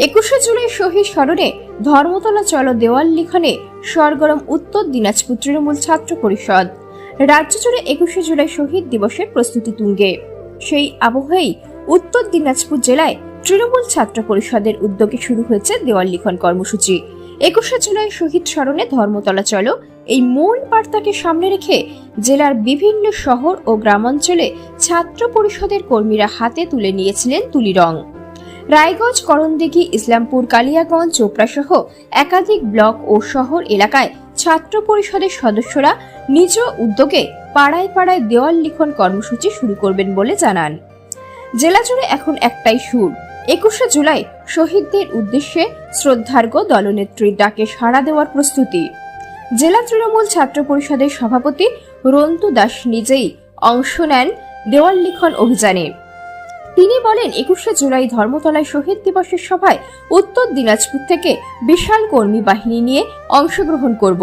21শে জুলাই শহীদ স্মরণে ধর্মতলা চলো দেওয়াল লিখনে সরগরম উত্তর দিনাজপুর তৃণমূল ছাত্র পরিষদ। রাজ্য জুড়ে 21শে জুলাই শহীদ দিবসের প্রস্তুতি তুঙ্গে। সেই আবহেই উত্তর দিনাজপুর জেলায় তৃণমূল ছাত্র পরিষদের উদ্যোগে শুরু হয়েছে দেওয়াল লিখন কর্মসূচি। 21শে জুলাই শহীদ স্মরণে ধর্মতলা চলো এই মূল বার্তাকে সামনে রেখে জেলার বিভিন্ন শহর ও গ্রামাঞ্চলে ছাত্র পরিষদের কর্মীরা হাতে তুলে নিয়েছিলেন তুলি রং। রায়গঞ্জ, করণদিঘি, ইসলামপুর, কালিয়াগঞ্জ, চোপড়া সহ একাধিক ব্লক ও শহর এলাকায় ছাত্র পরিষদের সদস্যরা নিজ উদ্যোগে পাড়ায় পাড়ায় দেওয়াল লিখন কর্মসূচি শুরু করবেন বলে জানান। জেলা জুড়ে এখন একটাই সুর, 21শে জুলাই শহীদদের উদ্দেশ্যে শ্রদ্ধার্ঘ্য দলনেত্রীর ডাকে সাড়া দেওয়ার প্রস্তুতি। জেলা তৃণমূল ছাত্র পরিষদের সভাপতি রন্তু দাস নিজেই অংশ নেন দেওয়াল লিখন অভিযানে। তিনি বলেন, 21শে জুলাই ধর্মতলায় শহীদ দিবসের সভায় উত্তর দিনাজপুর থেকে বিশাল কর্মী বাহিনী নিয়ে অংশগ্রহণ করব।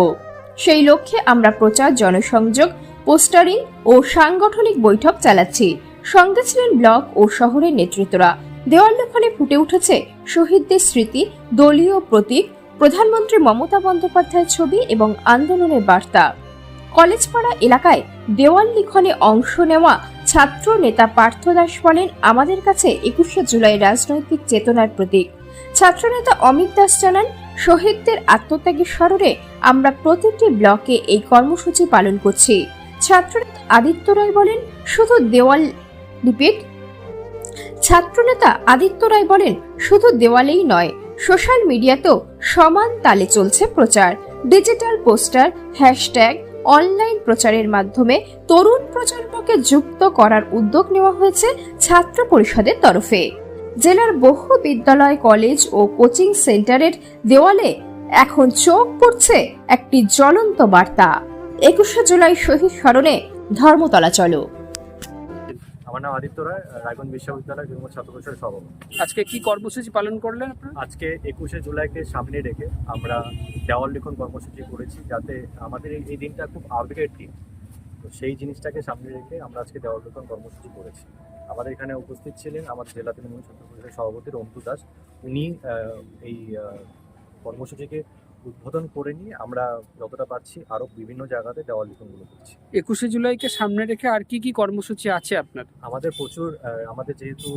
সেই লক্ষ্যে আমরা প্রচার, জনসংযোগ, পোস্টারিং ও সাংগঠনিক বৈঠক চালাচ্ছি। সঙ্গে ছিলেন ব্লক ও শহরের নেতৃত্বরা। দেওয়াল লিখনে ফুটে উঠেছে শহীদদের স্মৃতি, দলীয় প্রতীক, প্রধানমন্ত্রী মমতা বন্দ্যোপাধ্যায়ের ছবি এবং আন্দোলনের বার্তা। কলেজপাড়া এলাকায় দেওয়াল লিখনে অংশ নেওয়া ছাত্র নেতা পার্থ দাস বলেন, আমাদের কাছে 21শে জুলাই রাজনৈতিক চেতনার প্রতীক। ছাত্রনেতা অমিত দাস জানান, শহীদদের আত্মত্যাগের স্মরণে আমরা প্রতিটি ব্লকে এই কর্মসূচি পালন করছি। ছাত্রনেতা আদিত্য রায় বলেন, শুধু দেওয়াল লিপিক ছাত্রনেতা আদিত্য রায় বলেন, শুধু দেওয়ালেই নয়, সোশ্যাল মিডিয়াতেও সমান তালে চলছে প্রচার। ডিজিটাল পোস্টার, হ্যাশট্যাগ, অনলাইন প্রচারের মাধ্যমে তরুণ প্রজন্মকে যুক্ত করার উদ্যোগ নেওয়া হয়েছে ছাত্র পরিষদের তরফে। জেলার বহু বিদ্যালয়, কলেজ ও কোচিং সেন্টারের দেওয়ালে এখন চোখ পড়ছে একটি জ্বলন্ত বার্তা, 21শে জুলাই শহীদ স্মরণে ধর্মতলা চলো। আমার নাম আদিত্য রায়, রায়গঞ্জ বিশ্ববিদ্যালয় তৃণমূল ছাত্র পরিষদের সভাপতি। আজকে কি কর্মসূচি পালন করলেন আপনারা? আজকে 21শে জুলাইকে সামনে রেখে আমরা দেওয়াল লিখন কর্মসূচি করেছি, যাতে আমাদের এই দিনটা খুব আবেগের দিন। তো সেই জিনিসটাকে সামনে রেখে আমরা আজকে দেওয়াল লিখন কর্মসূচি করেছি। আমাদের এখানে উপস্থিত ছিলেন আমাদের জেলা তৃণমূল ছাত্র পরিষদের সভাপতি রন্তু দাস। উনি এই কর্মসূচিকে উদ্বোধন করে নিয়ে আমরা যতটা পারছি আরো বিভিন্ন জায়গাতে দেওয়াল লিখনগুলো করছি। 21শে জুলাইকে সামনে রেখে আর কি কি কর্মসূচি আছে আপনার? আমাদের প্রচুর আমাদের যেহেতু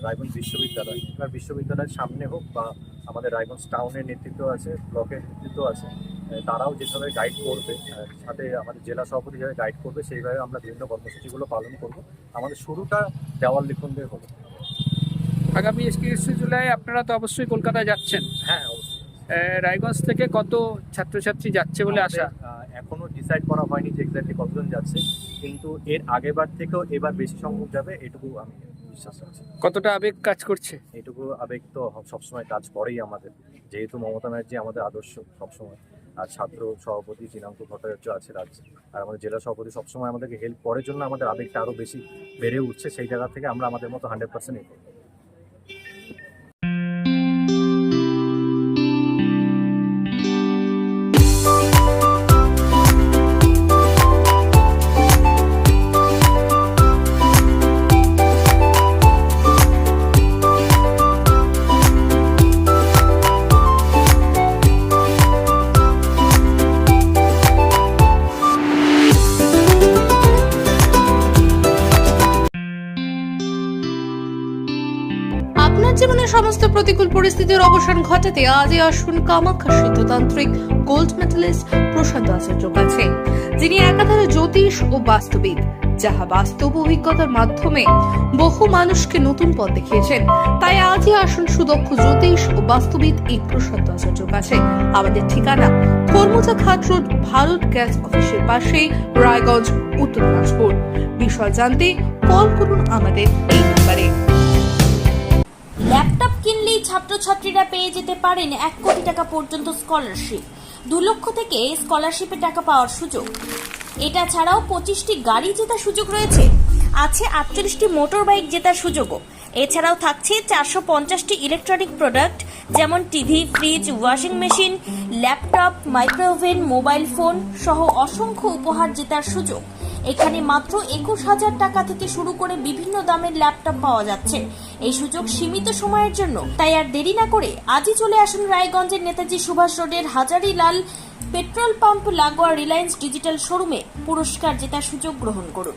রায়গঞ্জ বিশ্ববিদ্যালয়, এবার বিশ্ববিদ্যালয়ের সামনে হোক বা আমাদের রায়গঞ্জ টাউনের নেতৃত্ব আছে, ব্লকের নেতৃত্ব আছে, তারাও যেভাবে গাইড করবে, সাথে আমাদের জেলা সভাপতি যেভাবে গাইড করবে, সেইভাবে আমরা বিভিন্ন কর্মসূচিগুলো পালন করব। আমাদের শুরুটা দেওয়াল লিখন দিয়ে হবে। আগামী 21শে জুলাই আপনারা তো অবশ্যই কলকাতায় যাচ্ছেন। হ্যাঁ, অবশ্যই। রায়গঞ্জ থেকে কত ছাত্রছাত্রী যাচ্ছে বলে আশা? এখনো ডিসাইড করা হয়নি যে এক্স্যাক্টলি কতজন যাচ্ছে, কিন্তু এর আগেবার থেকেও এবার বেশি সংখ্যক যাবে, এটুকু আমি বিশ্বাস রাখছি। কতটা আবেগ কাজ করছে? এটুকু আবেগ তো সবসময় কাজ করেই আমাদের, যেহেতু মমতা ব্যানার্জি আমাদের আদর্শ সবসময়, আর ছাত্র সভাপতি চিনাঙ্ক ভট্টাচার্য আছে রাজ্যে, আর আমাদের জেলা সভাপতি সবসময় আমাদেরকে হেল্প করার জন্য আমাদের আবেগটা আরও বেশি বেড়ে উঠছে। সেই জায়গা থেকে আমরা আমাদের মতো 100% করব। আপনার জীবনের সমস্ত প্রতিকূল পরিস্থিতির অবসান ঘটাতে আজই আসুন কামাখ্যা সিদ্ধতান্ত্রিক গোল্ড মেডালিস্ট প্রশান্ত আচার্যের কাছে, যিনি একাধারে জ্যোতিষ ও বাস্তুবিদ, যাহা বাস্তব অভিজ্ঞতার মাধ্যমে বহু মানুষকে নতুন পথ দেখিয়েছেন। তাই আজই আসুন সুদক্ষ জ্যোতিষ ও বাস্তুবিদ এই প্রশান্ত আচার্যের কাছে। আমাদের ঠিকানা কর্মজা ঘাট রোড, ভারত গ্যাস অফিসের পাশেই, রায়গঞ্জ, উত্তর দিনাজপুর। বিষয় জানতে কল করুন আমাদের এই নম্বরে। ল্যাপটপ কিনলেই ছাত্রছাত্রীরা পেয়ে যেতে পারেন 1 কোটি টাকা পর্যন্ত স্কলারশিপ, 2 লক্ষ থেকে স্কলারশিপের টাকা পাওয়ার সুযোগ। এটা ছাড়াও 25টি গাড়ি জেতার সুযোগ রয়েছে, আছে 48টি মোটর বাইক জেতার সুযোগও। এছাড়াও থাকছে 450টি ইলেকট্রনিক প্রোডাক্ট, যেমন TV, fridge, washing machine, laptop, মাইক্রোওভেন, মোবাইল ফোন সহ অসংখ্য উপহার জেতার সুযোগ। এখানে মাত্র 21,000 টাকা থেকে শুরু করে বিভিন্ন দামের ল্যাপটপ পাওয়া যাচ্ছে। এই সুযোগ সীমিত সময়ের জন্য, তাই আর দেরি না করে আজই চলে আসুন রায়গঞ্জের নেতাজি সুভাষ রোডের হাজারিলাল পেট্রোল পাম্প লাগোয়া রিলায়েন্স ডিজিটাল শোরুমে পুরস্কার জেতার সুযোগ গ্রহণ করুন।